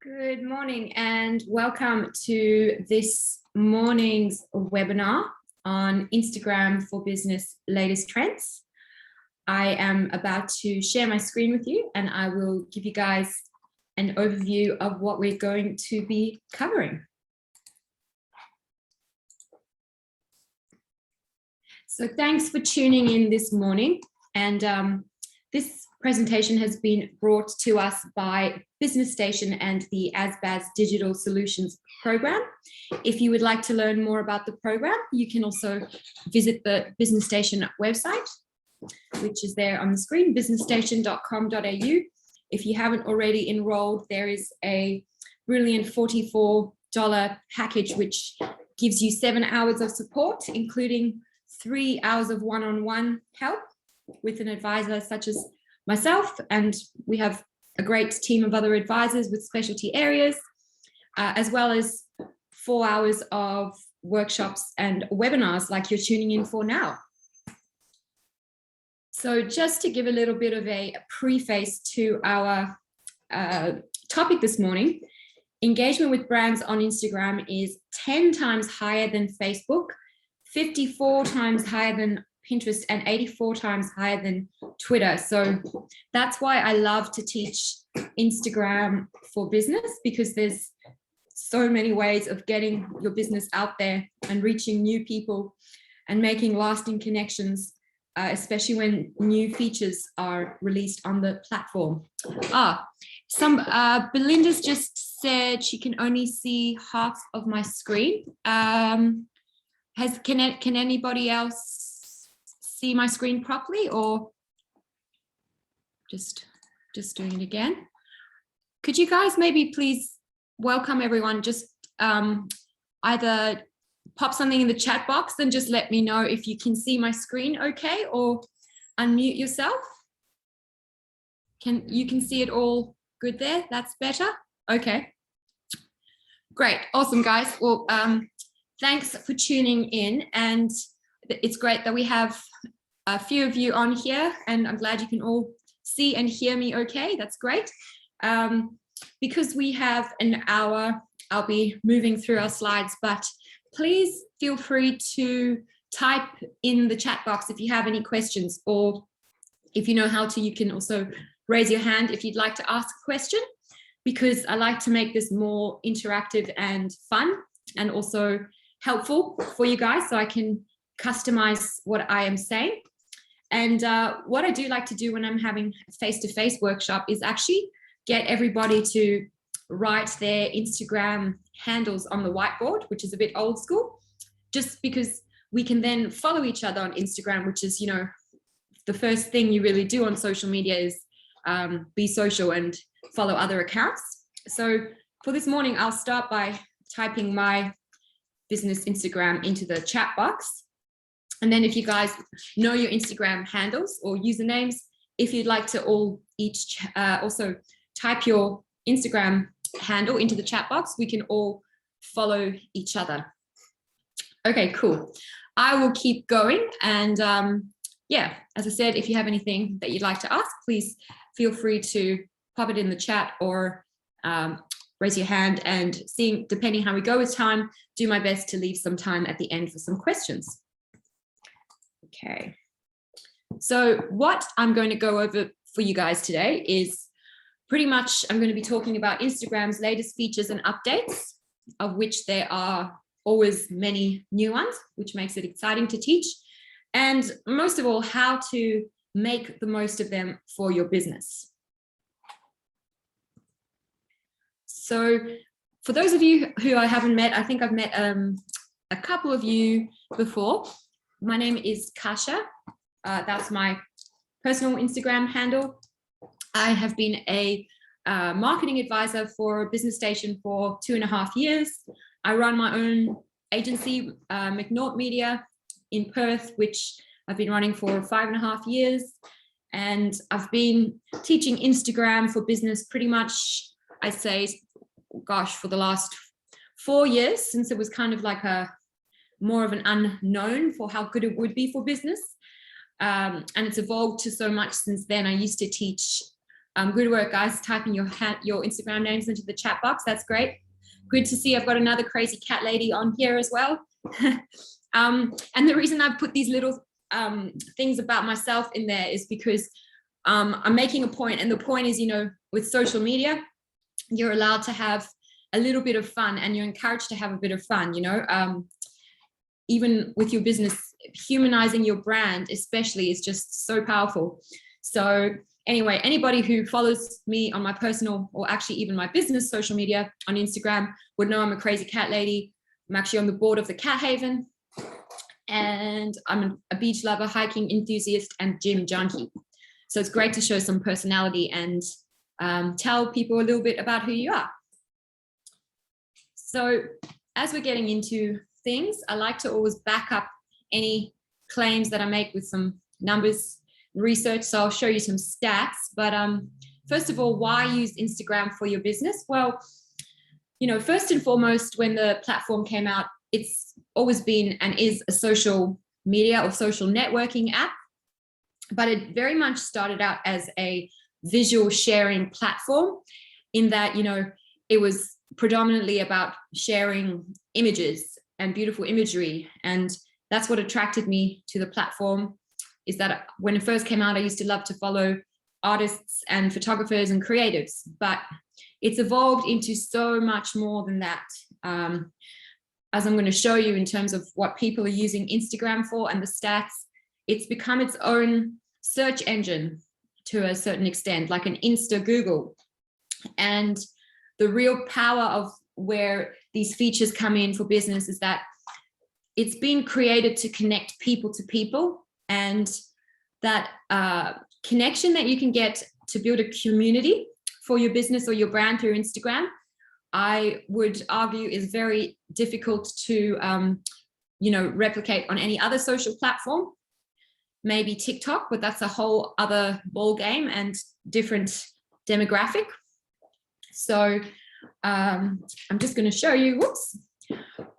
Good morning and welcome to this morning's webinar on Instagram for Business latest trends. I am about to share my screen with you and I will give you guys an overview of what we're going to be covering. So thanks for tuning in this morning, and this presentation has been brought to us by Business Station and the ASBAS Digital Solutions Program. If you would like to learn more about the program, you can also visit the Business Station website, which is there on the screen, businessstation.com.au. If you haven't already enrolled, there is a brilliant $44 package which gives you 7 hours of support, including 3 hours of one-on-one help with an advisor such as myself, and we have a great team of other advisors with specialty areas, as well as 4 hours of workshops and webinars like you're tuning in for now. So just to give a little bit of a preface to our topic this morning, engagement with brands on Instagram is 10 times higher than Facebook, 54 times higher than Pinterest, and 84 times higher than Twitter. So that's why I love to teach Instagram for business, because there's so many ways of getting your business out there and reaching new people and making lasting connections, especially when new features are released on the platform. Belinda's just said she can only see half of my screen. Can anybody else see my screen properly, or just doing it again? Could you guys maybe please welcome everyone, just either pop something in the chat box and just let me know if you can see my screen okay, or unmute yourself. You can see it all good there? That's better? Okay, great, awesome guys. Well, thanks for tuning in, and it's great that we have a few of you on here, and I'm glad you can all see and hear me okay. That's great. Because we have an hour, I'll be moving through our slides, but please feel free to type in the chat box if you have any questions, or if you know how to, you can also raise your hand if you'd like to ask a question, because I like to make this more interactive and fun and also helpful for you guys, so I can customize what I am saying. And what I do like to do when I'm having a face-to-face workshop is actually get everybody to write their Instagram handles on the whiteboard, which is a bit old school, just because we can then follow each other on Instagram, which is, you know, the first thing you really do on social media is be social and follow other accounts. So for this morning, I'll start by typing my business Instagram into the chat box. And then if you guys know your Instagram handles or usernames, if you'd like to also type your Instagram handle into the chat box, we can all follow each other. Okay, cool. I will keep going. And yeah, as I said, if you have anything that you'd like to ask, please feel free to pop it in the chat or raise your hand, and depending how we go with time, do my best to leave some time at the end for some questions. Okay, so what I'm going to go over for you guys today is pretty much, I'm going to be talking about Instagram's latest features and updates, of which there are always many new ones, which makes it exciting to teach. And most of all, how to make the most of them for your business. So for those of you who I haven't met, I think I've met a couple of you before. My name is Kasia. That's my personal Instagram handle. I have been a marketing advisor for Business Station for 2.5 years. I run my own agency, McNaught Media in Perth, which I've been running for 5.5 years. And I've been teaching Instagram for business pretty much, I'd say, gosh, for the last 4 years, since it was kind of like more of an unknown for how good it would be for business. And it's evolved to so much since then. I used to teach Good work, guys, typing your Instagram names into the chat box. That's great. Good to see I've got another crazy cat lady on here as well. And the reason I've put these little things about myself in there is because I'm making a point, and the point is, with social media, you're allowed to have a little bit of fun, and you're encouraged to have a bit of fun, even with your business, humanizing your brand especially is just so powerful. So anyway, anybody who follows me on my personal, or actually even my business social media on Instagram, would know I'm a crazy cat lady. I'm actually on the board of the Cat Haven, and I'm a beach lover, hiking enthusiast, and gym junkie. So it's great to show some personality and tell people a little bit about who you are. So as we're getting into things, I like to always back up any claims that I make with some numbers and research. So I'll show you some stats. But first of all, why use Instagram for your business? Well, first and foremost, when the platform came out, it's always been and is a social media or social networking app. But it very much started out as a visual sharing platform, in that, it was predominantly about sharing images and beautiful imagery. And that's what attracted me to the platform, is that when it first came out, I used to love to follow artists and photographers and creatives, but it's evolved into so much more than that. As I'm going to show you in terms of what people are using Instagram for and the stats, it's become its own search engine to a certain extent, like an Insta Google. And the real power of where these features come in for business is that it's been created to connect people to people, and that connection that you can get to build a community for your business or your brand through Instagram, I would argue is very difficult to replicate on any other social platform. Maybe TikTok, but that's a whole other ball game and different demographic. So I'm just going to show you,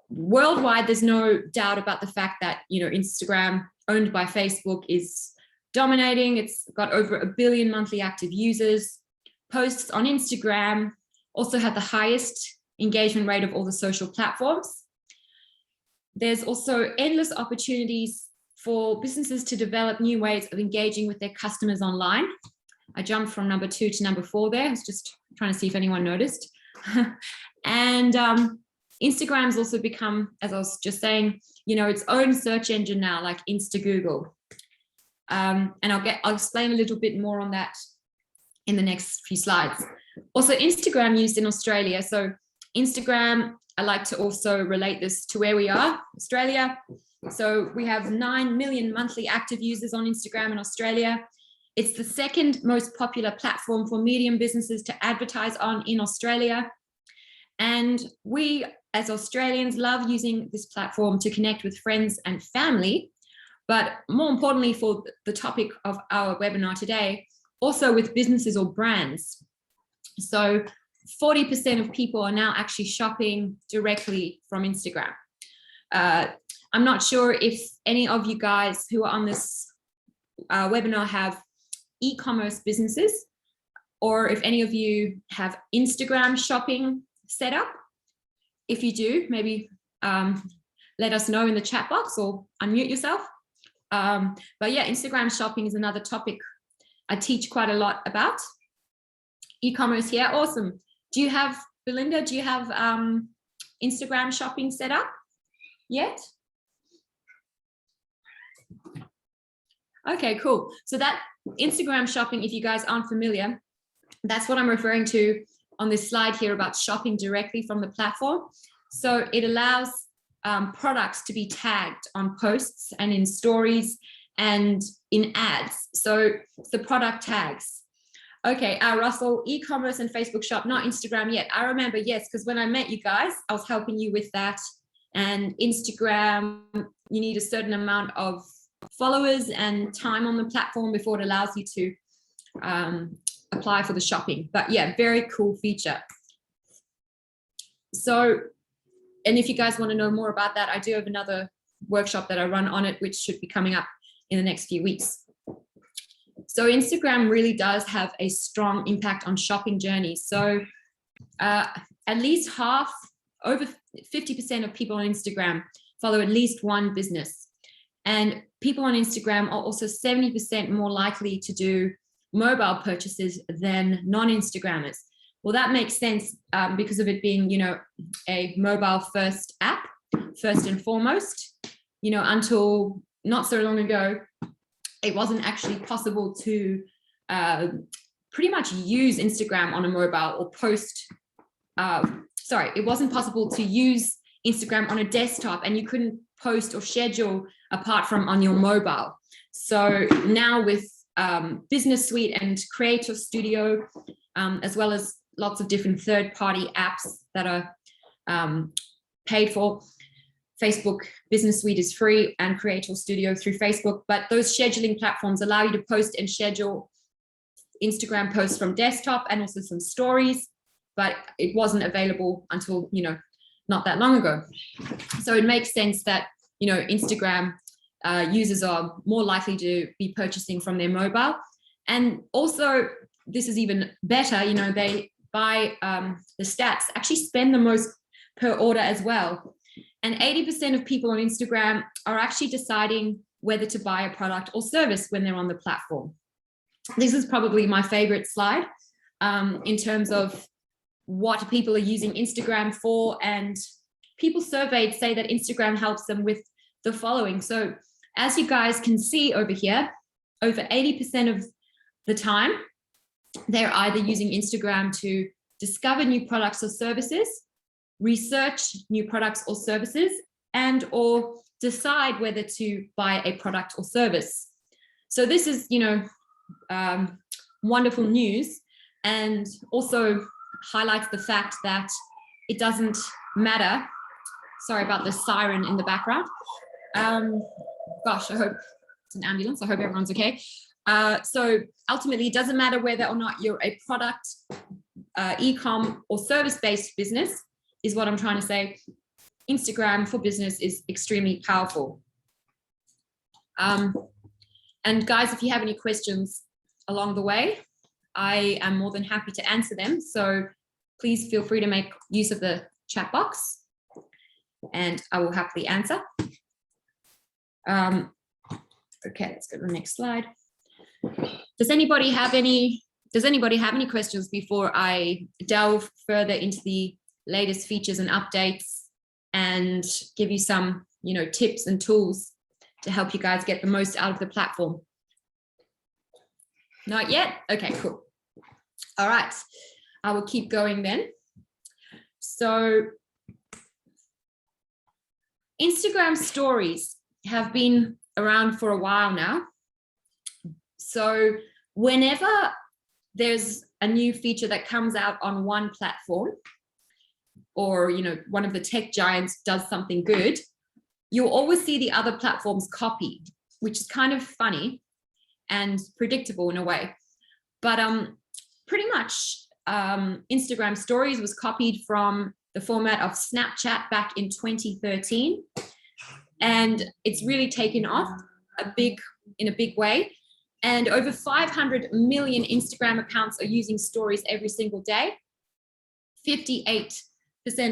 worldwide, there's no doubt about the fact that, Instagram, owned by Facebook, is dominating. It's got over 1 billion monthly active users. Posts on Instagram also had the highest engagement rate of all the social platforms. There's also endless opportunities for businesses to develop new ways of engaging with their customers online. I jumped from number 2 to number 4 there. I was just trying to see if anyone noticed. And Instagram's also become, as I was just saying, its own search engine now, like Insta Google. And I'll explain a little bit more on that in the next few slides. Also, Instagram used in Australia. So Instagram, I like to also relate this to where we are, Australia. So we have 9 million monthly active users on Instagram in Australia. It's the second most popular platform for medium businesses to advertise on in Australia. And we, as Australians, love using this platform to connect with friends and family, but more importantly for the topic of our webinar today, also with businesses or brands. So 40% of people are now actually shopping directly from Instagram. I'm not sure if any of you guys who are on this webinar have e-commerce businesses, or if any of you have Instagram shopping set up. If you do, maybe let us know in the chat box or unmute yourself. But yeah, Instagram shopping is another topic I teach quite a lot about. E-commerce here, awesome. Belinda, do you have Instagram shopping set up yet? Okay, cool. So that Instagram shopping, if you guys aren't familiar, that's what I'm referring to on this slide here about shopping directly from the platform. So it allows products to be tagged on posts and in stories and in ads. So it's the product tags. Okay, Russell, e-commerce and Facebook shop, not Instagram yet. I remember, yes, because when I met you guys, I was helping you with that. And Instagram, you need a certain amount of followers and time on the platform before it allows you to apply for the shopping. But yeah, very cool feature. So, and if you guys want to know more about that, I do have another workshop that I run on it, which should be coming up in the next few weeks. So Instagram really does have a strong impact on shopping journeys. So at least over 50% of people on Instagram follow at least one business. And people on Instagram are also 70% more likely to do mobile purchases than non-Instagrammers. Well, that makes sense because of it being, a mobile first app, first and foremost. Until not so long ago, it wasn't actually possible to pretty much use Instagram on a mobile or post. It wasn't possible to use Instagram on a desktop, and you couldn't post or schedule apart from on your mobile. So now with Business Suite and Creator Studio, as well as lots of different third-party apps that are paid for, Facebook Business Suite is free and Creator Studio through Facebook, but those scheduling platforms allow you to post and schedule Instagram posts from desktop and also some stories, but it wasn't available until, not that long ago. So it makes sense that, Instagram users are more likely to be purchasing from their mobile. And also, this is even better, they, by the stats, actually spend the most per order as well. And 80% of people on Instagram are actually deciding whether to buy a product or service when they're on the platform. This is probably my favorite slide in terms of what people are using Instagram for. And people surveyed say that Instagram helps them with the following. So as you guys can see over here, over 80% of the time, they're either using Instagram to discover new products or services, research new products or services, and or decide whether to buy a product or service. So this is, wonderful news, and also highlights the fact that it doesn't matter. Sorry about the siren in the background. Gosh, I hope it's an ambulance. I hope everyone's okay. So ultimately, it doesn't matter whether or not you're a product, e-com or service-based business, is what I'm trying to say. Instagram for business is extremely powerful. And guys, if you have any questions along the way, I am more than happy to answer them. So please feel free to make use of the chat box and I will happily answer. Okay, let's go to the next slide. Does anybody have any questions before I delve further into the latest features and updates and give you some, tips and tools to help you guys get the most out of the platform? Not yet? Okay, cool. All right, I will keep going then. So Instagram stories have been around for a while now. So whenever there's a new feature that comes out on one platform, or one of the tech giants does something good, you'll always see the other platforms copied, which is kind of funny and predictable in a way. But pretty much Instagram stories was copied from the format of Snapchat back in 2013, and it's really taken off in a big way. And over 500 million Instagram accounts are using stories every single day. 58%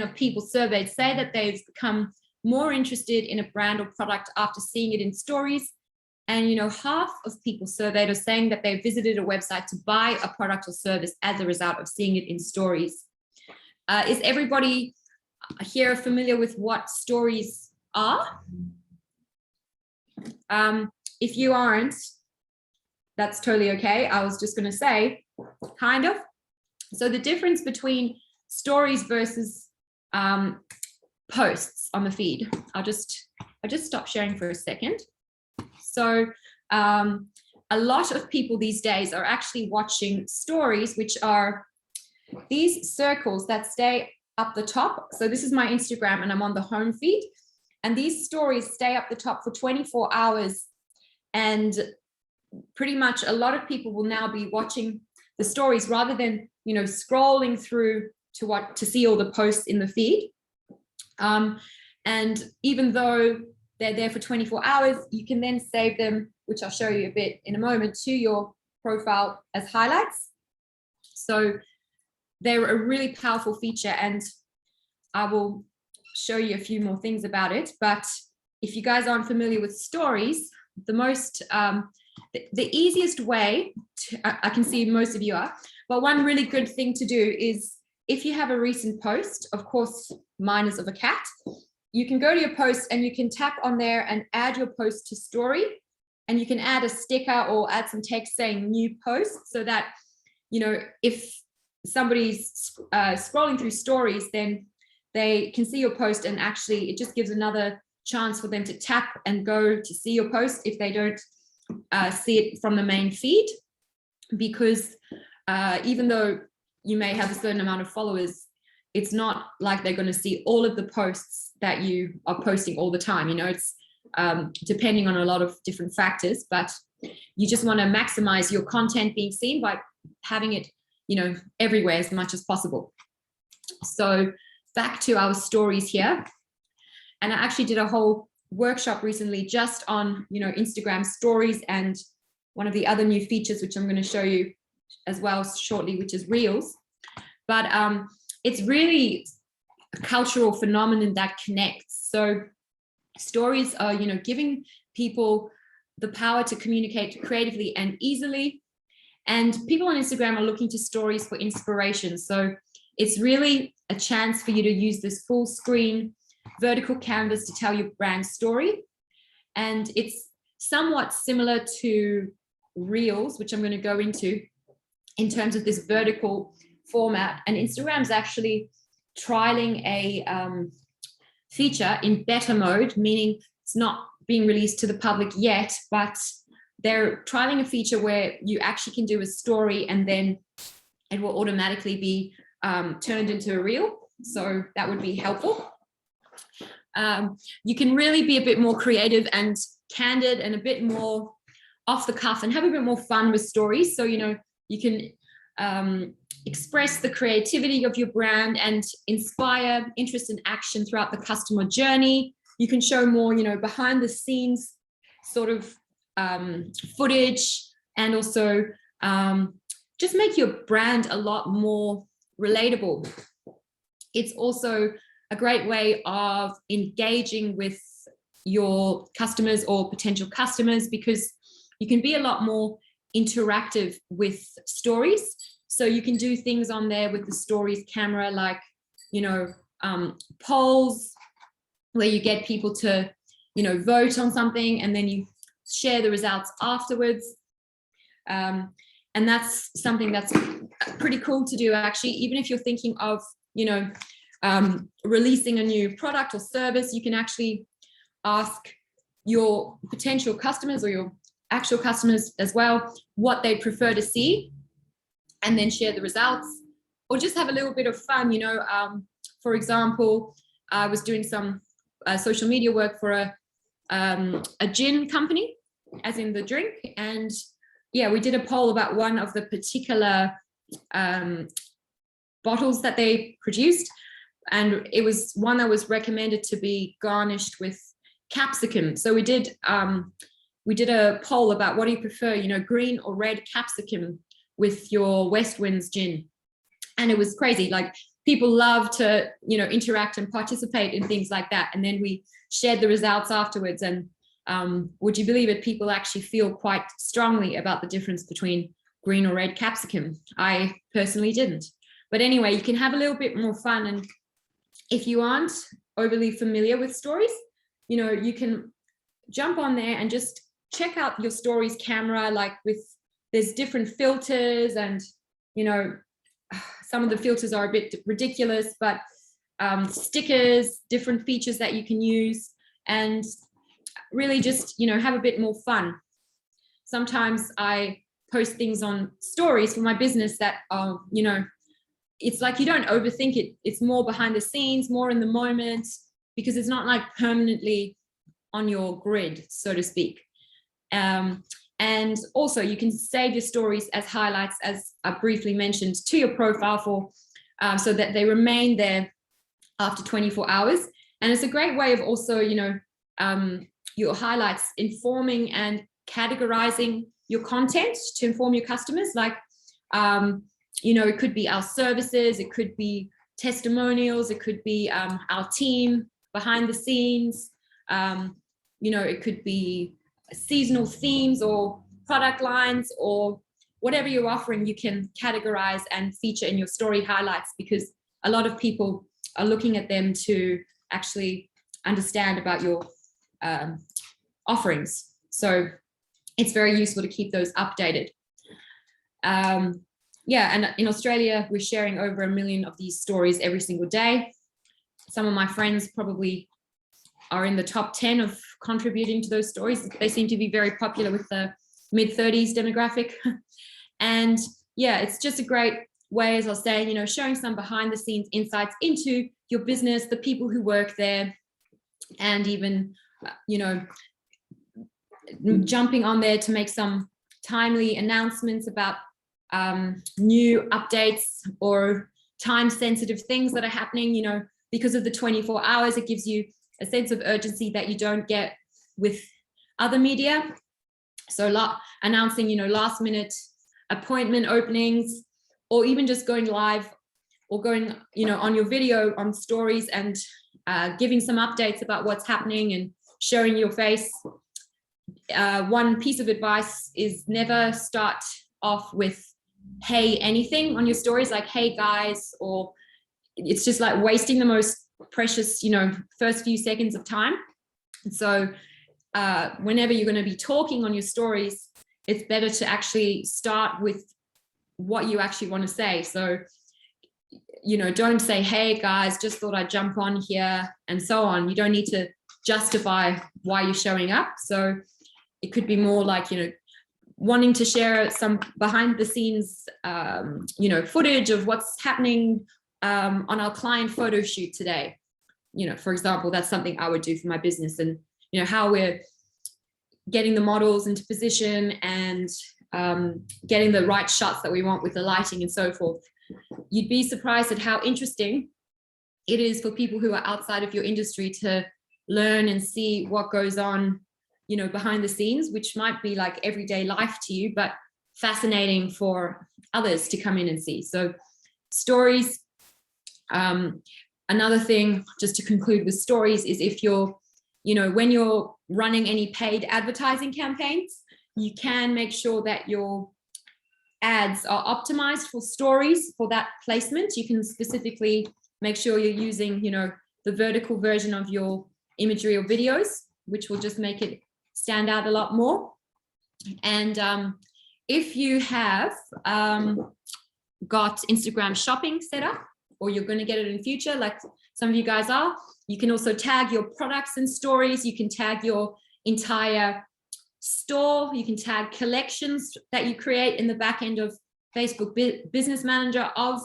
of people surveyed say that they've become more interested in a brand or product after seeing it in stories. And half of people surveyed are saying that they visited a website to buy a product or service as a result of seeing it in stories. Is everybody here familiar with what stories are? If you aren't, that's totally okay. I was just going to say, kind of. So the difference between stories versus posts on the feed. I'll just stop sharing for a second. So a lot of people these days are actually watching stories, which are these circles that stay up the top. So this is my Instagram and I'm on the home feed. And these stories stay up the top for 24 hours. And pretty much a lot of people will now be watching the stories rather than, scrolling through to see all the posts in the feed. And even though they're there for 24 hours, you can then save them, which I'll show you a bit in a moment, to your profile as highlights. So they're a really powerful feature, and I will show you a few more things about it. But if you guys aren't familiar with stories, the easiest way I can see most of you are, but one really good thing to do is, if you have a recent post, of course, mine is of a cat, you can go to your post and you can tap on there and add your post to story, and you can add a sticker or add some text saying new post, so that, you know, if somebody's scrolling through stories, then they can see your post, and actually it just gives another chance for them to tap and go to see your post if they don't see it from the main feed. Because even though you may have a certain amount of followers, it's not like they're going to see all of the posts that you are posting all the time. You know, it's depending on a lot of different factors, but you just want to maximize your content being seen by having it, you know, everywhere as much as possible. So back to our stories here. And I actually did a whole workshop recently just on, you know, Instagram stories and one of the other new features, which I'm going to show you as well shortly, which is Reels. But it's really a cultural phenomenon that connects. So stories are, you know, giving people the power to communicate creatively and easily. And people on Instagram are looking to stories for inspiration. So it's really a chance for you to use this full screen vertical canvas to tell your brand story. And it's somewhat similar to Reels, which I'm going to go into in terms of this vertical format. And Instagram's actually trialing a feature in beta mode, meaning it's not being released to the public yet, but they're trialing a feature where you actually can do a story and then it will automatically be turned into a reel. So that would be helpful. You can really be a bit more creative and candid and a bit more off the cuff and have a bit more fun with stories. So, you know, you can express the creativity of your brand and inspire interest and action throughout the customer journey. You can show more, you know, behind the scenes sort of footage, and also just make your brand a lot more relatable. It's also a great way of engaging with your customers or potential customers, because you can be a lot more interactive with stories. So you can do things on there with the stories camera, like, you know, polls where you get people to, you know, vote on something and then you share the results afterwards. And that's something that's pretty cool to do, actually. Even if you're thinking of, you know, releasing a new product or service, you can actually ask your potential customers or your actual customers as well what they prefer to see, and then share the results, or just have a little bit of fun. You know, for example, I was doing some social media work for a gin company, as in the drink, and yeah, we did a poll about one of the particular bottles that they produced, and it was one that was recommended to be garnished with capsicum. So we did a poll about, what do you prefer, you know, green or red capsicum with your West Winds gin? And it was crazy. Like, people love to, you know, interact and participate in things like that. And then we shared the results afterwards, and would you believe it, people actually feel quite strongly about the difference between green or red capsicum. I personally didn't. But anyway, you can have a little bit more fun. And if you aren't overly familiar with stories, you know, you can jump on there and just check out your stories camera, like there's different filters, and, you know, some of the filters are a bit ridiculous, but stickers, different features that you can use, and really just, you know, have a bit more fun. Sometimes I post things on stories for my business that are, you know, it's like you don't overthink it. It's more behind the scenes, more in the moment, because it's not like permanently on your grid, so to speak. And also you can save your stories as highlights, as I briefly mentioned, to your profile for so that they remain there after 24 hours. And it's a great way of also, you know, your highlights informing and categorizing your content to inform your customers. Like, you know, it could be our services, it could be testimonials, it could be our team behind the scenes. You know, it could be seasonal themes or product lines, or whatever you're offering, you can categorize and feature in your story highlights, because a lot of people are looking at them to actually understand about your offerings. So it's very useful to keep those updated. Yeah, and in Australia, we're sharing over 1 million of these stories every single day. Some of my friends probably are in the top 10 of contributing to those stories. They seem to be very popular with the mid-30s demographic. And yeah, it's just a great way, as I was saying, you know, showing some behind the scenes insights into your business, the people who work there, and even, you know, jumping on there to make some timely announcements about new updates or time sensitive things that are happening. You know, because of the 24 hours, it gives you a sense of urgency that you don't get with other media. So announcing, you know, last minute appointment openings, or even just going live or going, you know, on your video on stories and giving some updates about what's happening and showing your face. One piece of advice is never start off with hey anything on your stories, like hey guys, or it's just like wasting the most precious, you know, first few seconds of time. And so whenever you're going to be talking on your stories, it's better to actually start with what you actually want to say. So, you know, don't say, hey guys, just thought I'd jump on here, and so on. You don't need to justify why you're showing up. So it could be more like, you know, wanting to share some behind the scenes, you know, footage of what's happening on our client photo shoot today. You know, for example, that's something I would do for my business, and, you know, how we're getting the models into position and getting the right shots that we want with the lighting and so forth. You'd be surprised at how interesting it is for people who are outside of your industry to learn and see what goes on, you know, behind the scenes, which might be like everyday life to you, but fascinating for others to come in and see. So stories. Another thing, just to conclude with stories, is if you're, you know, when you're running any paid advertising campaigns, you can make sure that your ads are optimized for stories for that placement. You can specifically make sure you're using, you know, the vertical version of your imagery or videos, which will just make it stand out a lot more. And if you have got Instagram shopping set up, or you're going to get it in future, like some of you guys are, you can also tag your products and stories. You can tag your entire store. You can tag collections that you create in the back end of Facebook Business Manager of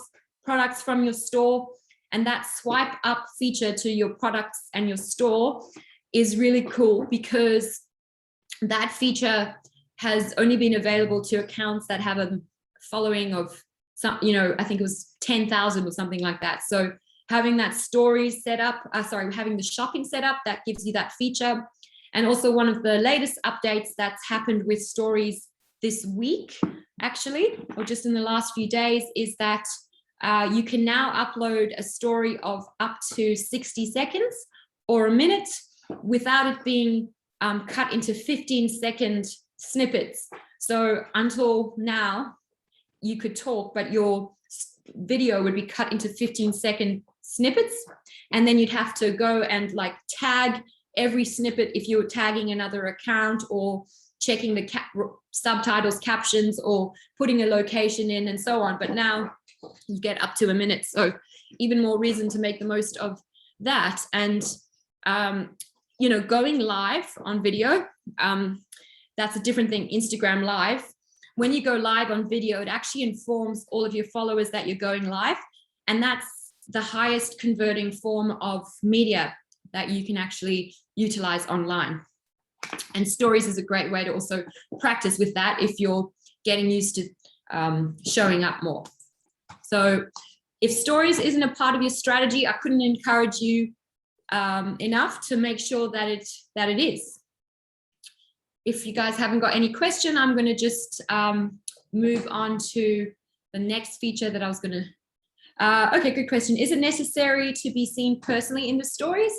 products from your store. And that swipe up feature to your products and your store is really cool, because that feature has only been available to accounts that have a following of some, you know, I think it was 10,000 or something like that. So having that story set up, having the shopping set up, that gives you that feature. And also one of the latest updates that's happened with stories this week, actually, or just in the last few days, is that you can now upload a story of up to 60 seconds or a minute without it being cut into 15-second snippets. So until now, you could talk, but your video would be cut into 15-second snippets. And then you'd have to go and like tag every snippet if you were tagging another account, or checking the subtitles, captions, or putting a location in, and so on. But now you get up to a minute. So even more reason to make the most of that. And, you know, going live on video, that's a different thing. Instagram Live. When you go live on video, it actually informs all of your followers that you're going live. And that's the highest converting form of media that you can actually utilize online. And stories is a great way to also practice with that if you're getting used to showing up more. So if stories isn't a part of your strategy, I couldn't encourage you enough to make sure that it is. if you guys haven't got any question, I'm going to just move on to the next feature that I was going to. Okay, good question. Is it necessary to be seen personally in the stories?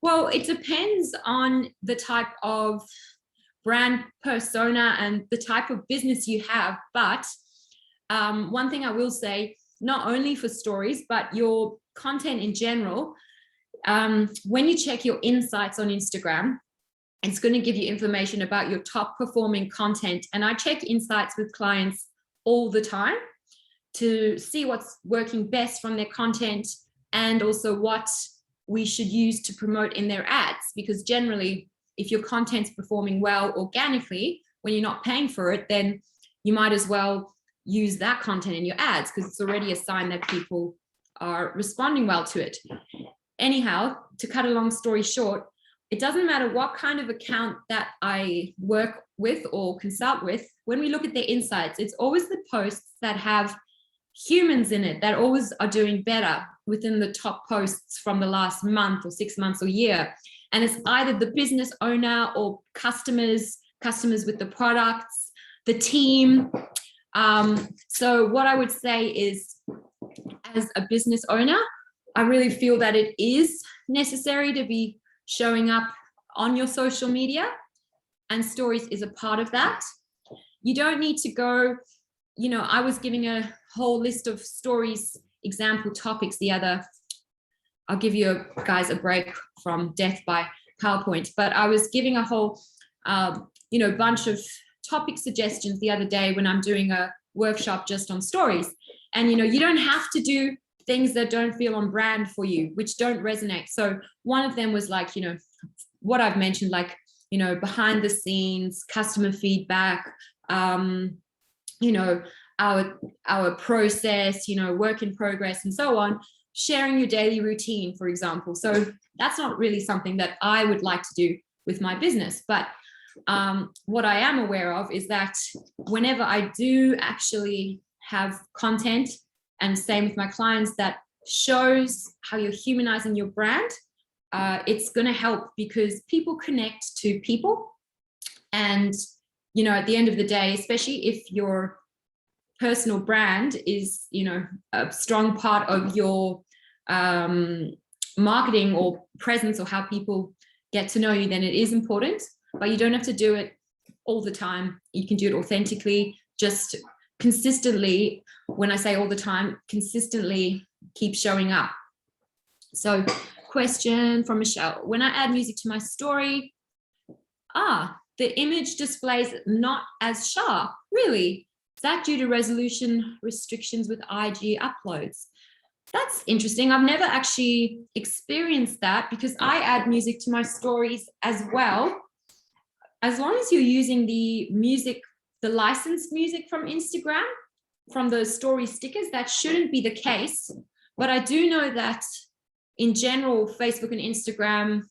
Well, it depends on the type of brand persona and the type of business you have. But one thing I will say, not only for stories, but your content in general, when you check your insights on Instagram, it's going to give you information about your top performing content. And I check insights with clients all the time to see what's working best from their content and also what we should use to promote in their ads. Because generally, if your content's performing well organically, when you're not paying for it, then you might as well use that content in your ads because it's already a sign that people are responding well to it. Anyhow, to cut a long story short, it doesn't matter what kind of account that I work with or consult with. When we look at their insights, it's always the posts that have humans in it that always are doing better within the top posts from the last month or 6 months or year. And it's either the business owner or customers with the products, the team. So what I would say is, as a business owner, I really feel that it is necessary to be showing up on your social media, and stories is a part of that. You don't need to go, I was giving a whole list of stories, example topics I'll give you guys a break from death by PowerPoint, but I was giving a whole, bunch of topic suggestions the other day when I'm doing a workshop just on stories. And, you don't have to do things that don't feel on brand for you, which don't resonate. So one of them was like, what I've mentioned, like, behind the scenes, customer feedback, our process, work in progress and so on, sharing your daily routine, for example. So that's not really something that I would like to do with my business. But what I am aware of is that whenever I do actually have content, and same with my clients, that shows how you're humanizing your brand, it's going to help because people connect to people. And, at the end of the day, especially if your personal brand is, a strong part of your marketing or presence or how people get to know you, then it is important. But you don't have to do it all the time. You can do it authentically, just consistently. When I say all the time, consistently keep showing up. So question from Michelle: when I add music to my story, the image displays not as sharp. Really? Is that due to resolution restrictions with IG uploads? That's interesting. I've never actually experienced that because I add music to my stories as well. As long as you're using the music, the licensed music from Instagram, from those story stickers, that shouldn't be the case. But I do know that in general, Facebook and Instagram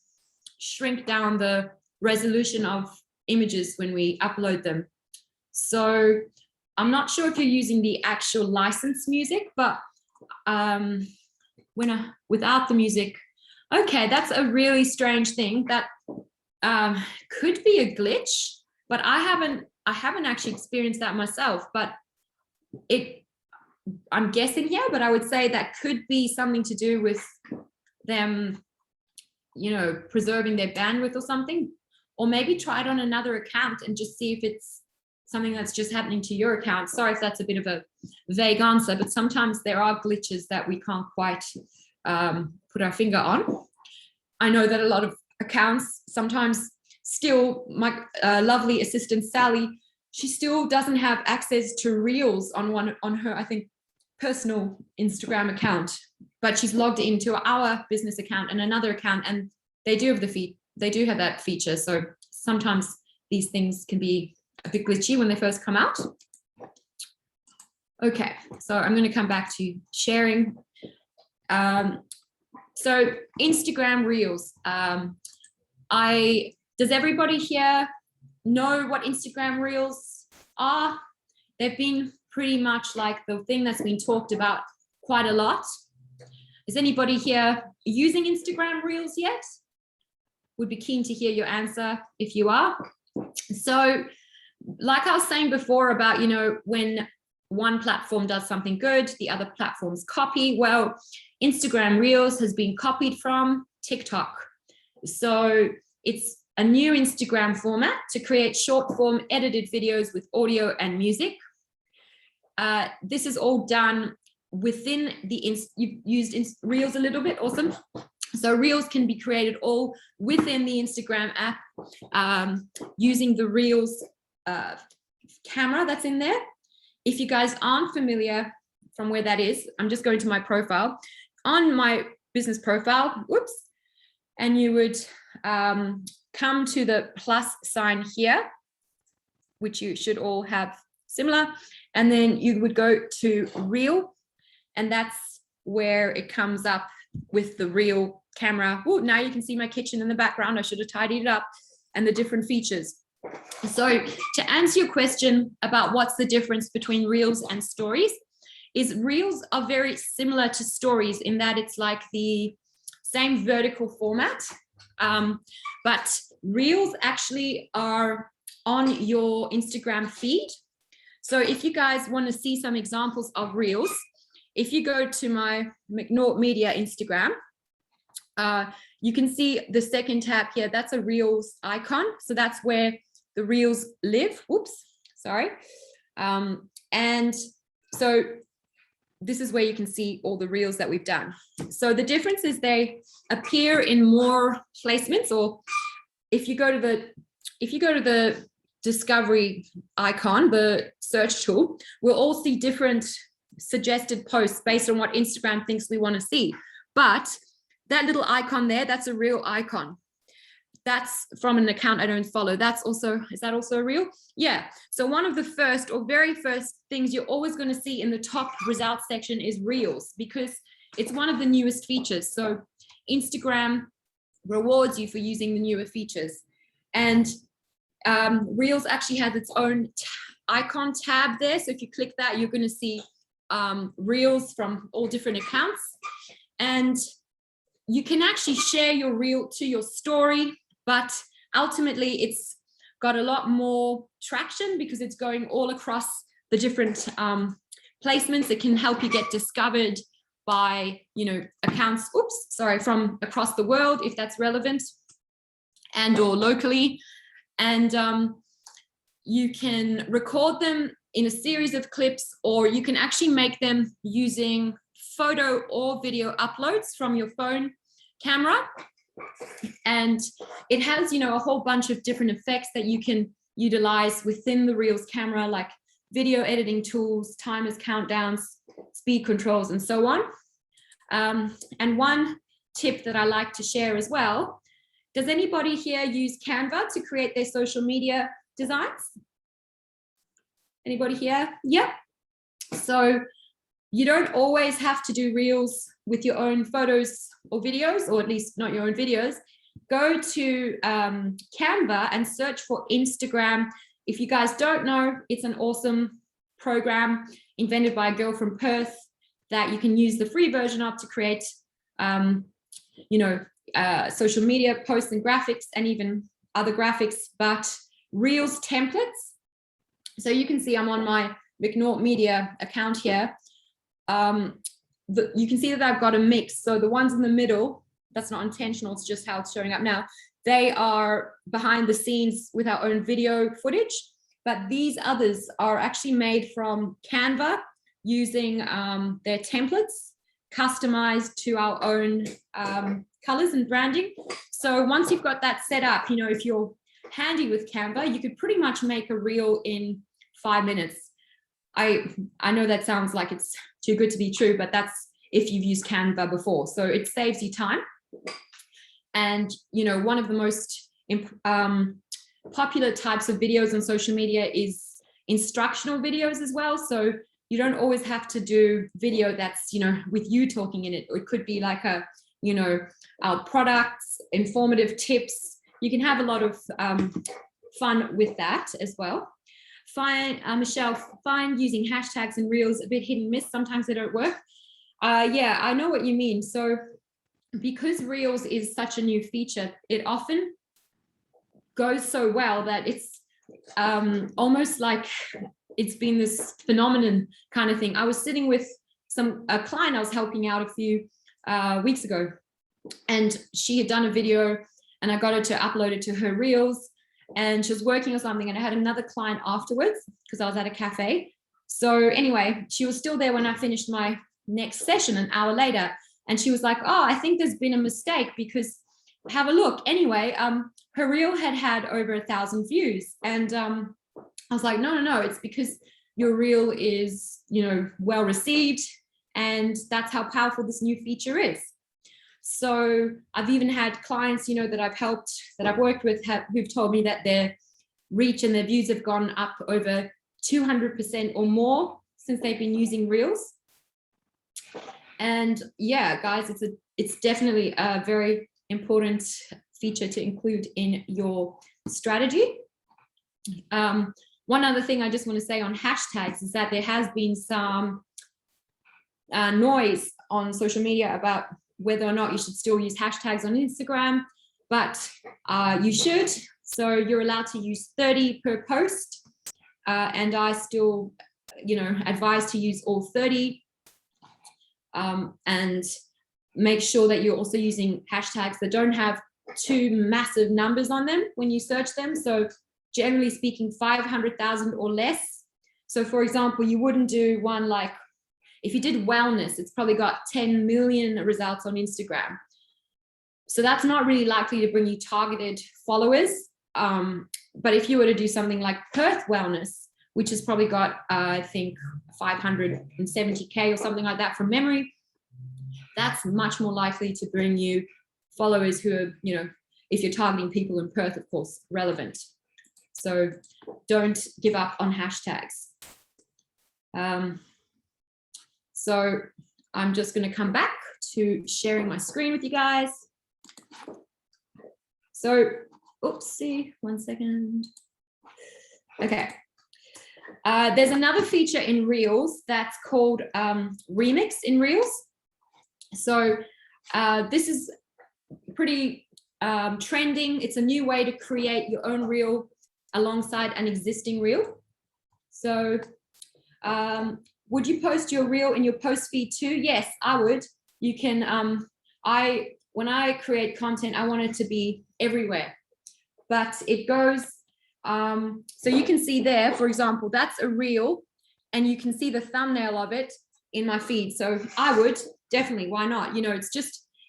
shrink down the resolution of images when we upload them. So I'm not sure if you're using the actual licensed music, but without the music, okay, that's a really strange thing. That could be a glitch, but I haven't actually experienced that myself. But I'm guessing here, but I would say that could be something to do with them, preserving their bandwidth or something. Or maybe try it on another account and just see if it's something that's just happening to your account. Sorry if that's a bit of a vague answer, but sometimes there are glitches that we can't quite put our finger on. I know that a lot of accounts sometimes still, my lovely assistant Sally, she still doesn't have access to Reels on her, I think, personal Instagram account, but she's logged into our business account and another account, and they do have that feature. So sometimes these things can be a bit glitchy when they first come out. Okay, so I'm going to come back to sharing. So Instagram Reels. Does everybody here know what Instagram Reels are? They've been pretty much like the thing that's been talked about quite a lot. Is anybody here using Instagram Reels yet? Would be keen to hear your answer if you are. So like I was saying before about, you know, when one platform does something good, the other platforms copy. Well, Instagram Reels has been copied from TikTok. So it's a new Instagram format to create short form edited videos with audio and music. This is all done within the, you've used Reels a little bit, awesome. So Reels can be created all within the Instagram app using the Reels camera that's in there. If you guys aren't familiar from where that is, I'm just going to my profile. On my business profile, whoops, and you would come to the plus sign here, which you should all have similar, and then you would go to Reel, and that's where it comes up with the Reel camera. Ooh, now you can see my kitchen in the background. I should have tidied it up, and the different features. So to answer your question about what's the difference between Reels and stories, is Reels are very similar to stories in that it's like the same vertical format, but Reels actually are on your Instagram feed. So if you guys want to see some examples of Reels, if you go to my McNaught Media Instagram, you can see the second tab here. That's a Reels icon. So that's where the Reels live. Whoops, sorry. And so this is where you can see all the Reels that we've done. So the difference is they appear in more placements, or if you go to the discovery icon, the search tool, we'll all see different suggested posts based on what Instagram thinks we want to see. But that little icon there, that's a Reel icon. That's from an account I don't follow. That's also, is that also a Reel? Yeah. So one of the first or very first things you're always going to see in the top results section is Reels, because it's one of the newest features. So Instagram rewards you for using the newer features. And Reels actually has its own icon tab there. So if you click that, you're going to see Reels from all different accounts. And you can actually share your Reel to your story, but ultimately it's got a lot more traction because it's going all across the different placements. It can help you get discovered by, you know, accounts, from across the world, if that's relevant, and or locally. And you can record them in a series of clips, or you can actually make them using photo or video uploads from your phone camera. And it has, you know, a whole bunch of different effects that you can utilize within the Reels camera, like video editing tools, timers, countdowns, speed controls, and so on. And one tip that I like to share as well, does anybody here use Canva to create their social media designs? Anybody here? Yep. So you don't always have to do Reels with your own photos or videos, or at least not your own videos. Go to Canva and search for Instagram. If you guys don't know, it's an awesome program invented by a girl from Perth that you can use the free version of to create, social media posts and graphics, and even other graphics, but Reels templates. So you can see I'm on my McNaught Media account here. You can see that I've got a mix. So the ones in the middle, that's not intentional, it's just how it's showing up now. They are behind the scenes with our own video footage, but these others are actually made from Canva using their templates, customized to our own colors and branding. So once you've got that set up, you know, if you're handy with Canva, you could pretty much make a Reel in 5 minutes. I know that sounds like it's too good to be true, but that's if you've used Canva before. So it saves you time. And, you know, one of the most popular types of videos on social media is instructional videos as well. So you don't always have to do video that's, you know, with you talking in it. Or it could be like a, you know, our products, informative tips. You can have a lot of fun with that as well. Michelle, find using hashtags and Reels a bit hit and miss. Sometimes they don't work. Yeah, I know what you mean. So because Reels is such a new feature, it often goes so well that it's almost like it's been this phenomenon kind of thing. I was sitting with a client I was helping out a few weeks ago, and she had done a video and I got her to upload it to her reels, and she was working or something, and I had another client afterwards because I was at a cafe. So anyway, she was still there when I finished my next session an hour later, and she was like, oh, I think there's been a mistake because have a look. Anyway, her reel had over 1,000 views, and I was like, no, it's because your reel is, you know, well received, and that's how powerful this new feature is. So I've even had clients, you know, that I've helped, that I've worked with, who've told me that their reach and their views have gone up over 200% or more since they've been using reels. And yeah, guys, it's definitely a very important feature to include in your strategy. One other thing I just want to say on hashtags is that there has been some noise on social media about whether or not you should still use hashtags on Instagram, but you should. So you're allowed to use 30 per post, and I still, you know, advise to use all 30, and make sure that you're also using hashtags that don't have too massive numbers on them when you search them. So generally speaking, 500,000 or less. So for example, you wouldn't do one like, if you did wellness, it's probably got 10 million results on Instagram. So that's not really likely to bring you targeted followers. But if you were to do something like Perth wellness, which has probably got, I think, 570K or something like that from memory, that's much more likely to bring you followers who are, you know, if you're targeting people in Perth, of course, relevant. So don't give up on hashtags. So I'm just going to come back to sharing my screen with you guys. So, oopsie, 1 second. Okay. There's another feature in Reels that's called Remix in Reels. So this is pretty trending. It's a new way to create your own reel alongside an existing reel. So would you post your reel in your post feed too? Yes, I would. You can, when I create content, I want it to be everywhere, but it goes, so you can see there, for example, that's a reel, and you can see the thumbnail of it in my feed. So I would definitely, why not? You know,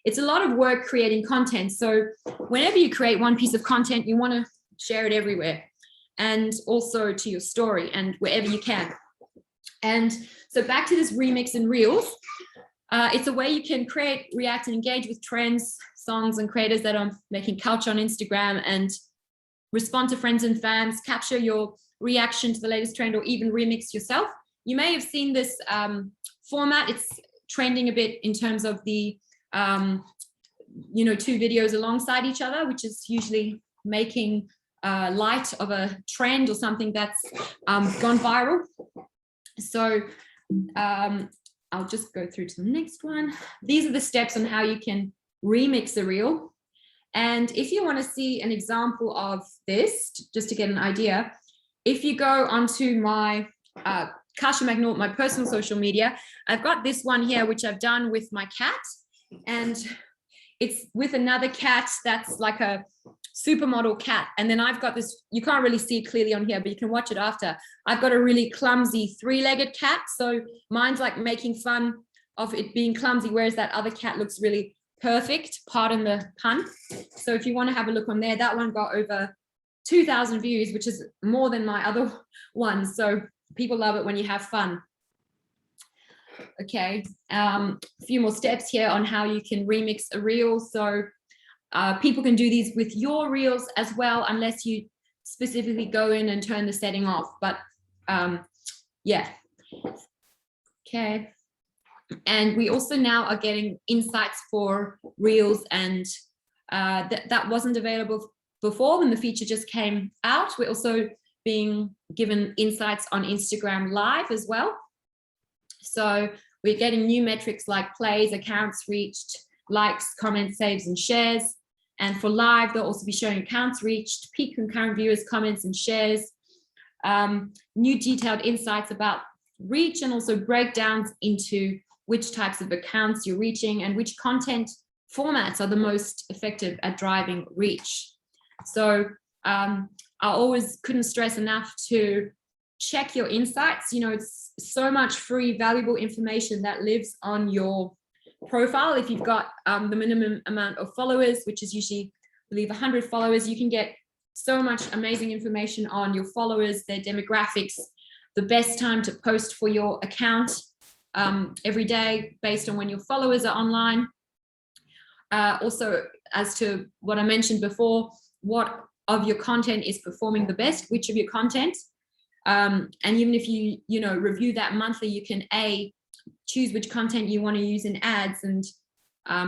it's a lot of work creating content. So whenever you create one piece of content, you want to share it everywhere, and also to your story and wherever you can. And so back to this remix and reels, it's a way you can create, react, and engage with trends, songs, and creators that are making culture on Instagram, and respond to friends and fans, capture your reaction to the latest trend, or even remix yourself. You may have seen this format. It's trending a bit in terms of the, you know, two videos alongside each other, which is usually making light of a trend or something that's gone viral. So I'll just go through to the next one. These are the steps on how you can remix a reel. And if you want to see an example of this, just to get an idea, if you go onto my Kasia McNaught, my personal social media, I've got this one here, which I've done with my cat, and it's with another cat that's like a supermodel cat. And then I've got this, you can't really see it clearly on here, but you can watch it after. I've got a really clumsy three-legged cat. So mine's like making fun of it being clumsy, whereas that other cat looks really perfect, pardon the pun. So if you want to have a look on there, that one got over 2,000 views, which is more than my other ones. So people love it when you have fun. Okay, a few more steps here on how you can remix a reel. So people can do these with your reels as well, unless you specifically go in and turn the setting off. But yeah, okay. And we also now are getting insights for reels, and that wasn't available before when the feature just came out. We're also being given insights on Instagram Live as well. So we're getting new metrics like plays, accounts reached, likes, comments, saves, and shares. And for live, they'll also be showing accounts reached, peak concurrent viewers, comments and shares, new detailed insights about reach, and also breakdowns into which types of accounts you're reaching and which content formats are the most effective at driving reach. So I always couldn't stress enough to check your insights. You know, it's so much free, valuable information that lives on your profile. If you've got the minimum amount of followers, which is usually, I believe, 100 followers, you can get so much amazing information on your followers, their demographics, the best time to post for your account every day based on when your followers are online. Also, as to what I mentioned before, what of your content is performing the best, which of your content, and even if you review that monthly, you can choose which content you want to use in ads, and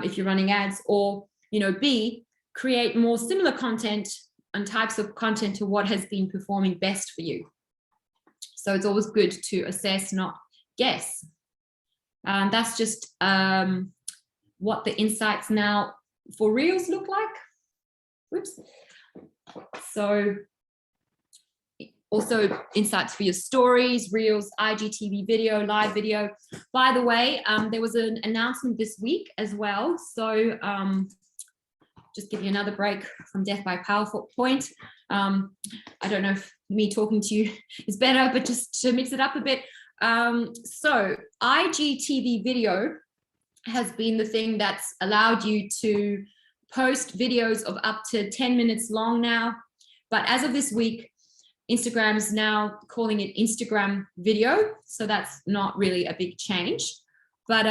if you're running ads, or B, create more similar content and types of content to what has been performing best for you. So it's always good to assess, not guess. That's just what the insights now for Reels look like. Whoops. So also insights for your stories, Reels, IGTV video, live video. By the way, there was an announcement this week as well. So just give you another break from death by PowerPoint. I don't know if me talking to you is better, but just to mix it up a bit. So IGTV video has been the thing that's allowed you to post videos of up to 10 minutes long now. But as of this week, Instagram is now calling it Instagram video. So that's not really a big change. But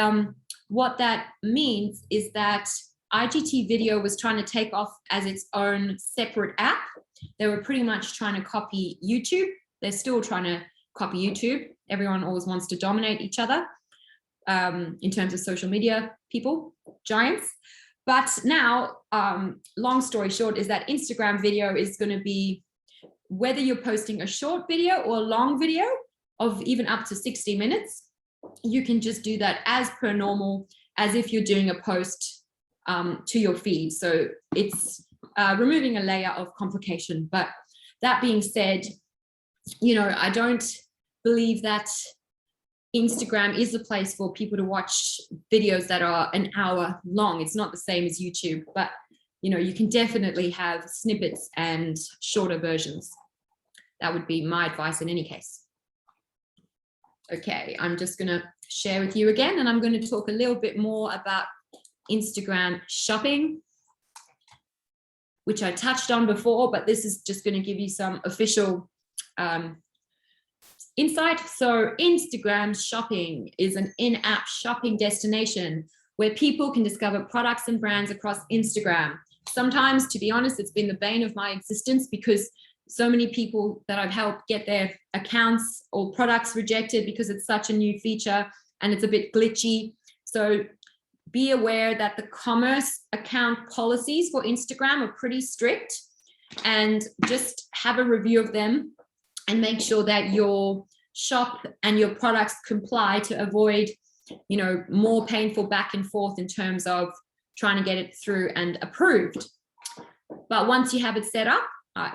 what that means is that IGTV video was trying to take off as its own separate app. They were pretty much trying to copy YouTube. They're still trying to copy YouTube. Everyone always wants to dominate each other in terms of social media people, giants. But now, long story short, is that Instagram video is going to be, whether you're posting a short video or a long video of even up to 60 minutes, you can just do that as per normal, as if you're doing a post to your feed. So it's removing a layer of complication. But that being said, I don't believe that Instagram is the place for people to watch videos that are an hour long. It's not the same as YouTube, but you can definitely have snippets and shorter versions. That would be my advice in any case. Okay, I'm just going to share with you again, and I'm going to talk a little bit more about Instagram shopping, which I touched on before, but this is just going to give you some official insight. So Instagram shopping is an in-app shopping destination where people can discover products and brands across Instagram. Sometimes, to be honest, it's been the bane of my existence because so many people that I've helped get their accounts or products rejected because it's such a new feature and it's a bit glitchy. So be aware that the commerce account policies for Instagram are pretty strict, and just have a review of them and make sure that your shop and your products comply to avoid, more painful back and forth in terms of trying to get it through and approved. But once you have it set up,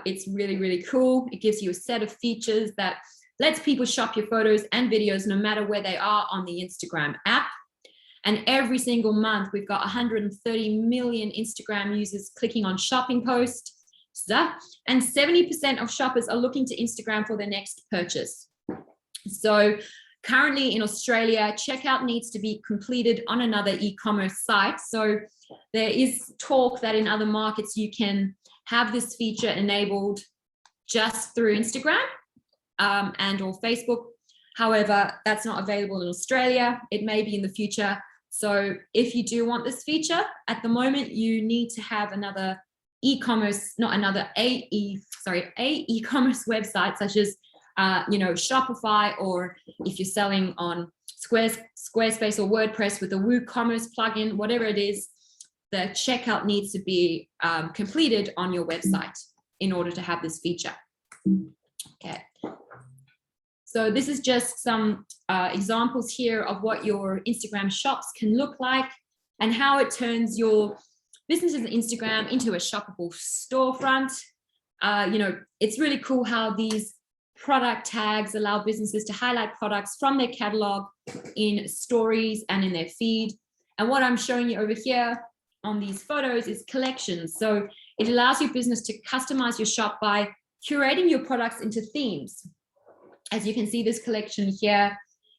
it's really, really cool. It gives you a set of features that lets people shop your photos and videos no matter where they are on the Instagram app. And every single month, we've got 130 million Instagram users clicking on shopping posts. And 70% of shoppers are looking to Instagram for their next purchase. So currently in Australia, checkout needs to be completed on another e-commerce site. So there is talk that in other markets, you can have this feature enabled just through Instagram and or Facebook. However, that's not available in Australia. It may be in the future. So if you do want this feature, at the moment, you need to have another e-commerce, not another e-commerce website, such as Shopify, or if you're selling on Squarespace or WordPress with a WooCommerce plugin, whatever it is, the checkout needs to be completed on your website in order to have this feature. Okay. So this is just some examples here of what your Instagram shops can look like and how it turns your businesses on Instagram into a shoppable storefront. It's really cool how these product tags allow businesses to highlight products from their catalog in stories and in their feed. And what I'm showing you over here on these photos is collections. So it allows your business to customize your shop by curating your products into themes. As you can see, this collection here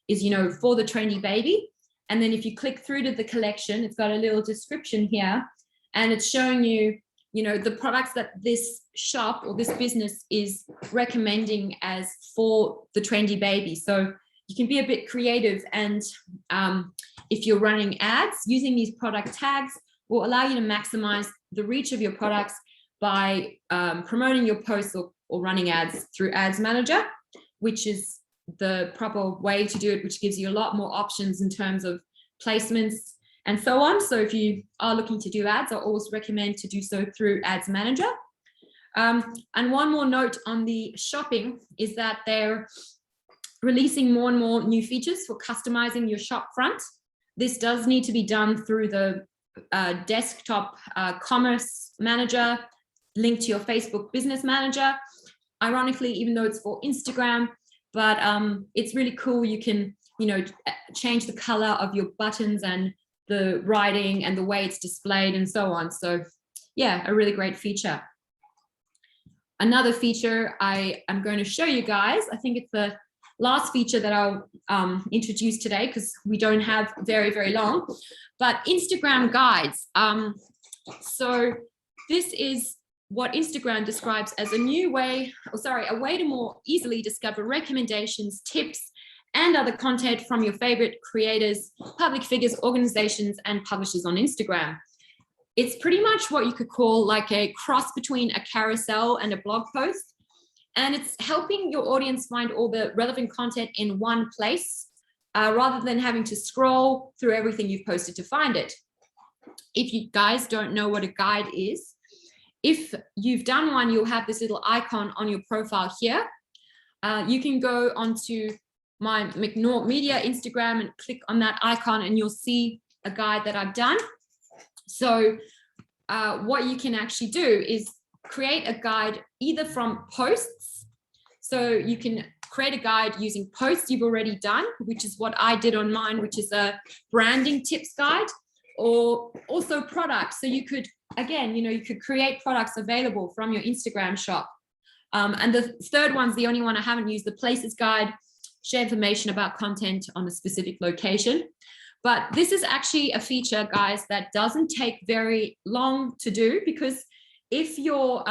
is, for the trendy baby. And then if you click through to the collection, it's got a little description here, and it's showing you, the products that this shop or this business is recommending as for the trendy baby. So you can be a bit creative, and if you're running ads, using these product tags will allow you to maximize the reach of your products by promoting your posts or running ads through Ads Manager, which is the proper way to do it, which gives you a lot more options in terms of placements and so on. So if you are looking to do ads, I always recommend to do so through Ads Manager. And one more note on the shopping is that they're releasing more and more new features for customizing your shop front. This does need to be done through the desktop commerce manager linked to your Facebook business manager. Ironically, even though it's for Instagram, but it's really cool. You can, change the color of your buttons and the writing and the way it's displayed and so on. So yeah, a really great feature. Another feature I am going to show you guys, I think it's the last feature that I'll introduce today because we don't have very, very long, but Instagram guides. So this is what Instagram describes as a way to more easily discover recommendations, tips, and other content from your favorite creators, public figures, organizations, and publishers on Instagram. It's pretty much what you could call like a cross between a carousel and a blog post. And it's helping your audience find all the relevant content in one place, rather than having to scroll through everything you've posted to find it. If you guys don't know what a guide is, if you've done one, you'll have this little icon on your profile here. You can go onto my McNaught Media Instagram and click on that icon and you'll see a guide that I've done. So what you can actually do is create a guide either from posts. So you can create a guide using posts you've already done, which is what I did on mine, which is a branding tips guide, or also products. So you could, again, you could create products available from your Instagram shop. And the third one's the only one I haven't used, the places guide, share information about content on a specific location. But this is actually a feature, guys, that doesn't take very long to do, because if you're,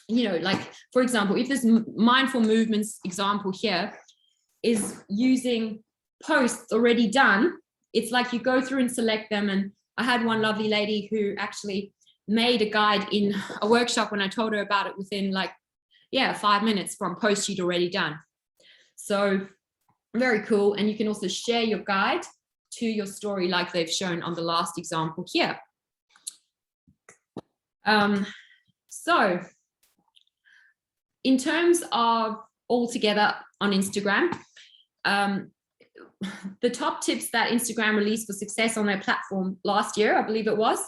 like, for example, if this mindful movements example here is using posts already done, it's like you go through and select them. And I had one lovely lady who actually made a guide in a workshop when I told her about it within 5 minutes from posts she'd already done. So very cool. And you can also share your guide to your story like they've shown on the last example here. So in terms of all together on Instagram, the top tips that Instagram released for success on their platform last year, I believe it was,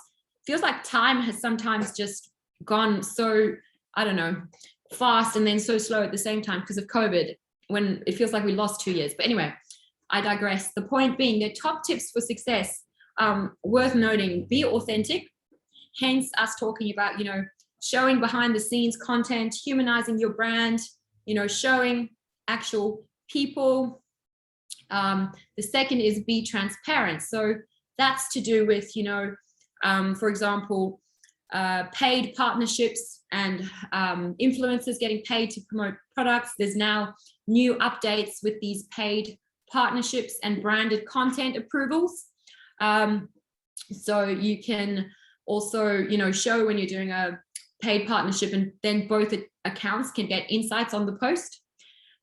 feels like time has sometimes just gone so, I don't know, fast and then so slow at the same time because of COVID, when it feels like we lost 2 years. But anyway, I digress. The point being, their top tips for success, worth noting: be authentic, hence us talking about, showing behind the scenes content, humanizing your brand, showing actual people. The second is be transparent. So that's to do with, for example, paid partnerships and influencers getting paid to promote products. There's now new updates with these paid partnerships and branded content approvals. So you can also, show when you're doing a paid partnership, and then both accounts can get insights on the post.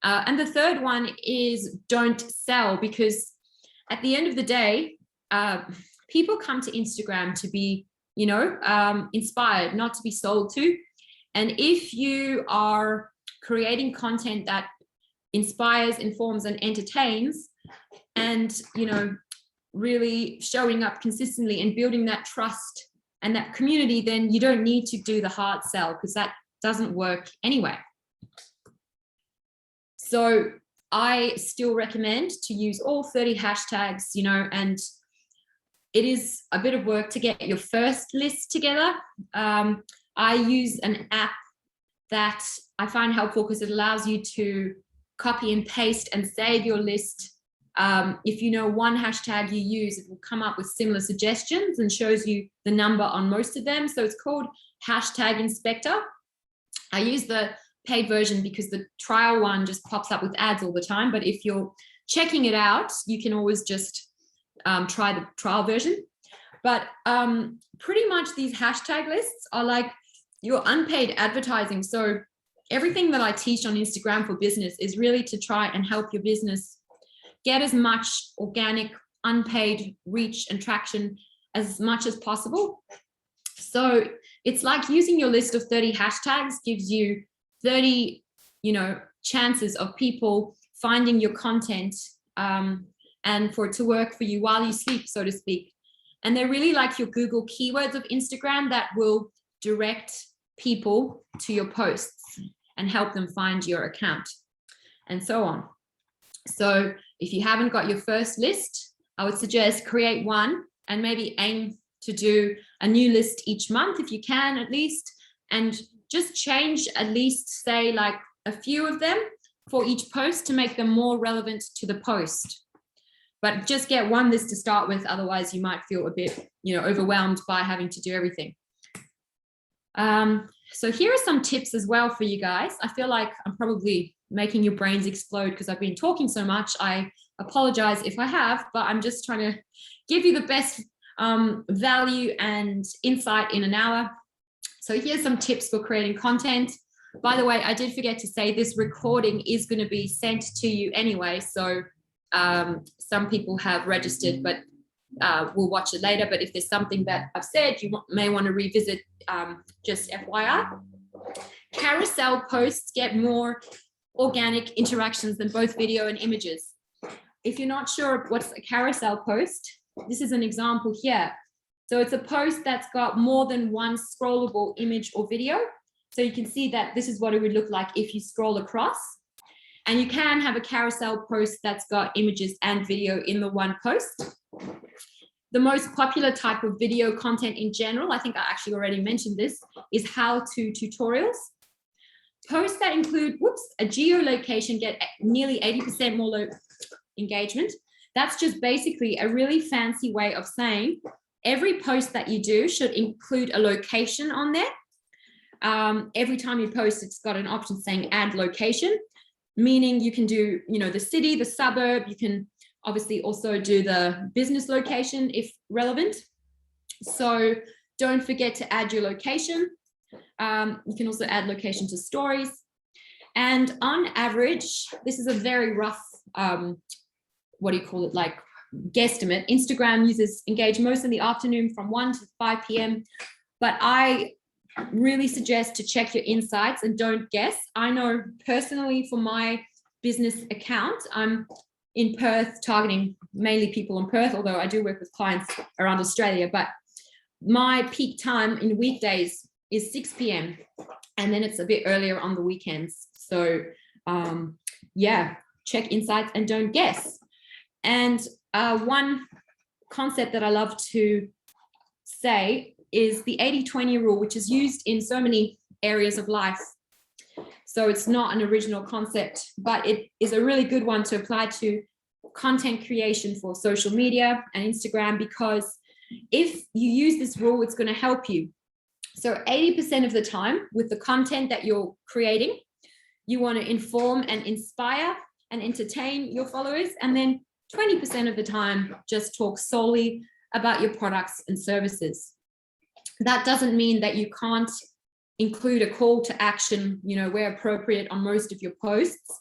And the third one is don't sell, because at the end of the day, people come to Instagram to be, inspired, not to be sold to. And if you are creating content that inspires, informs, and entertains, and, really showing up consistently and building that trust and that community, then you don't need to do the hard sell because that doesn't work anyway. So I still recommend to use all 30 hashtags, you know, and it is a bit of work to get your first list together. I use an app that I find helpful because it allows you to copy and paste and save your list. If you know one hashtag you use, it will come up with similar suggestions and shows you the number on most of them. So it's called Hashtag Inspector. I use the paid version because the trial one just pops up with ads all the time. But if you're checking it out, you can always just try the trial version. But pretty much these hashtag lists are like your unpaid advertising. So everything that I teach on Instagram for business is really to try and help your business get as much organic, unpaid reach and traction as much as possible. So it's like using your list of 30 hashtags gives you 30, you know, chances of people finding your content and for it to work for you while you sleep, so to speak. And they're really like your Google keywords of Instagram that will direct people to your posts and help them find your account and so on. So if you haven't got your first list, I would suggest create one and maybe aim to do a new list each month if you can at least, and just change at least say like a few of them for each post to make them more relevant to the post. But just get one list to start with, otherwise you might feel a bit, you know, overwhelmed by having to do everything. So here are some tips as well for you guys. I feel like I'm probably making your brains explode because I've been talking so much. I apologize if I have, but I'm just trying to give you the best value and insight in an hour. So here's some tips for creating content. By the way, I did forget to say this recording is going to be sent to you anyway. So some people have registered, but we'll watch it later. But if there's something that I've said you may want to revisit, just FYI. Carousel posts get more organic interactions than both video and images. If you're not sure what's a carousel post, this is an example here. So it's a post that's got more than one scrollable image or video. So you can see that this is what it would look like if you scroll across. And you can have a carousel post that's got images and video in the one post. The most popular type of video content in general, I think I actually already mentioned this, is how-to tutorials. Posts that include, a geolocation get nearly 80% more engagement. That's just basically a really fancy way of saying every post that you do should include a location on there. Every time you post, it's got an option saying add location, meaning you can do, you know, the city, the suburb. You can obviously also do the business location if relevant. So don't forget to add your location. You can also add location to stories. And on average, this is a very rough, what do you call it, like guesstimate. Instagram users engage most in the afternoon from 1 to 5 p.m. But I really suggest to check your insights and don't guess. I know personally for my business account, I'm in Perth targeting mainly people in Perth, although I do work with clients around Australia, but my peak time in weekdays is 6 p.m. and then it's a bit earlier on the weekends. So yeah, check insights and don't guess. And one concept that I love to say is the 80-20 rule, which is used in so many areas of life. So it's not an original concept, but it is a really good one to apply to content creation for social media and Instagram, because if you use this rule, it's going to help you. So 80% of the time with the content that you're creating, you want to inform and inspire and entertain your followers. And then 20% of the time, just talk solely about your products and services. That doesn't mean that you can't include a call to action, you know, where appropriate on most of your posts.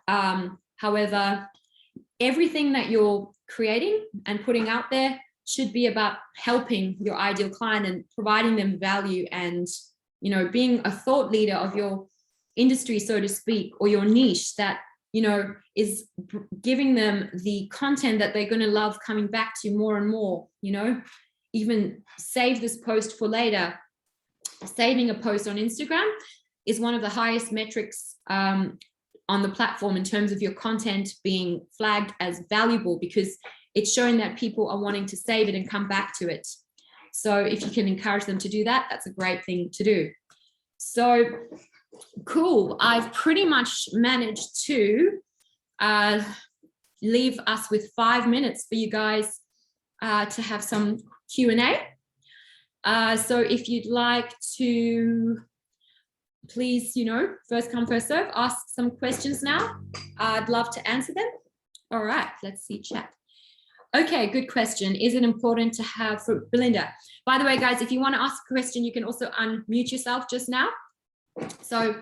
However, everything that you're creating and putting out there should be about helping your ideal client and providing them value and, you know, being a thought leader of your industry, so to speak, or your niche that, you know, is giving them the content that they're going to love coming back to more and more. You know, even save this post for later. Saving a post on Instagram is one of the highest metrics on the platform in terms of your content being flagged as valuable, because it's showing that people are wanting to save it and come back to it. So if you can encourage them to do that, that's a great thing to do. So cool. I've pretty much managed to leave us with 5 minutes for you guys to have some Q&A. So if you'd like to, please, first come, first serve, ask some questions now. I'd love to answer them. All right, let's see chat. Okay, good question. Is it important to have, for Belinda, by the way, guys, if you want to ask a question, you can also unmute yourself just now. So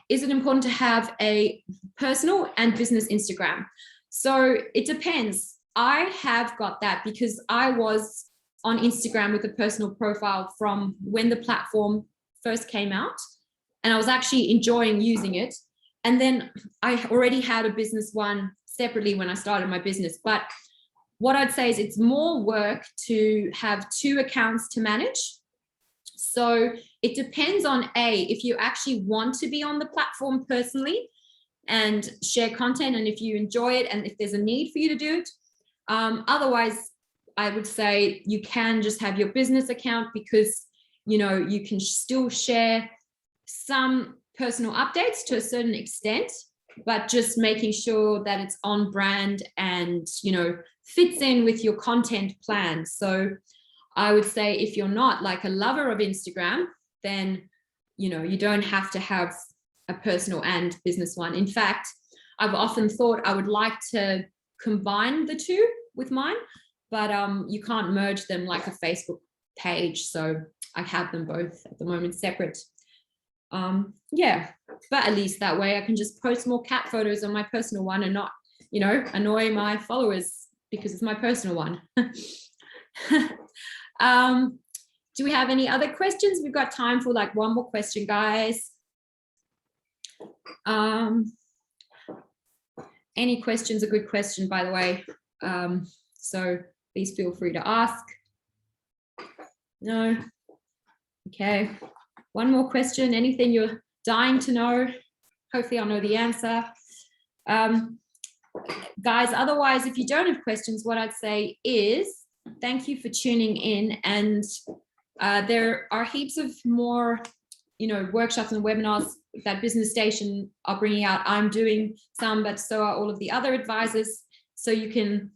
is it important to have a personal and business Instagram? So it depends. I have got that because I was on Instagram with a personal profile from when the platform first came out, and I was actually enjoying using it. And then I already had a business one separately when I started my business. But what I'd say is it's more work to have 2 accounts to manage. So it depends on if you actually want to be on the platform personally and share content, and if you enjoy it and if there's a need for you to do it. Otherwise, I would say you can just have your business account, because you can still share some personal updates to a certain extent, but just making sure that it's on brand and fits in with your content plan. So I would say if you're not like a lover of Instagram, then you don't have to have a personal and business one. In fact, I've often thought I would like to combine the 2 with mine, but you can't merge them like a Facebook page. So I have them both at the moment separate. Yeah, but at least that way I can just post more cat photos on my personal one and not, annoy my followers because it's my personal one. Do we have any other questions? We've got time for like one more question, guys. Any questions? A good question, by the way. So please feel free to ask. No? Okay. One more question. Anything you're dying to know? Hopefully I'll know the answer. Guys, otherwise, if you don't have questions, what I'd say is thank you for tuning in. And there are heaps of more, workshops and webinars that Business Station are bringing out. I'm doing some, but so are all of the other advisors. So you can,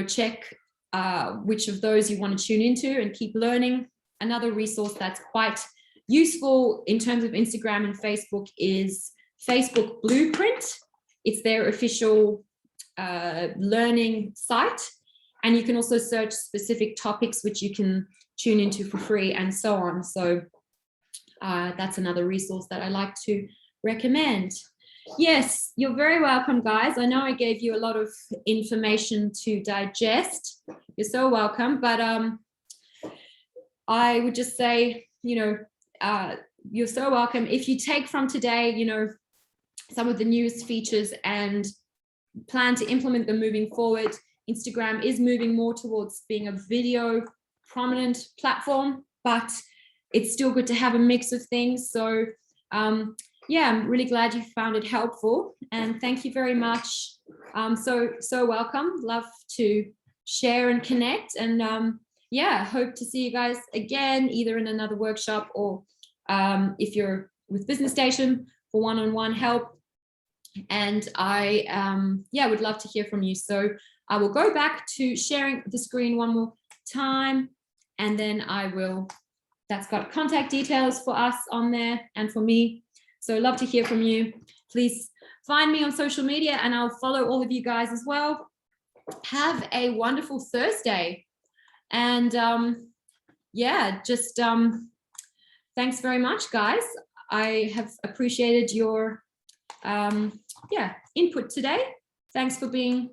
check which of those you want to tune into and keep learning. Another resource that's quite useful in terms of Instagram and Facebook is Facebook Blueprint. It's their official learning site. And you can also search specific topics which you can tune into for free and so on. So that's another resource that I like to recommend. Yes, you're very welcome, guys. I know I gave you a lot of information to digest. You're so welcome. But I would just say, you're so welcome. If you take from today, some of the newest features and plan to implement them moving forward, Instagram is moving more towards being a video prominent platform, but it's still good to have a mix of things. So yeah, I'm really glad you found it helpful, and thank you very much. So welcome. Love to share and connect, and yeah, hope to see you guys again, either in another workshop or if you're with Business Station for one-on-one help. And I would love to hear from you. So I will go back to sharing the screen one more time, and then that's got contact details for us on there and for me. So I'd love to hear from you. Please find me on social media and I'll follow all of you guys as well. Have a wonderful Thursday. And thanks very much, guys. I have appreciated your input today. Thanks for being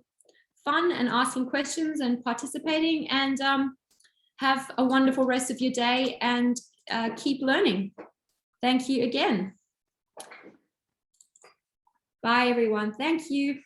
fun and asking questions and participating, and have a wonderful rest of your day, and keep learning. Thank you again. Bye, everyone. Thank you.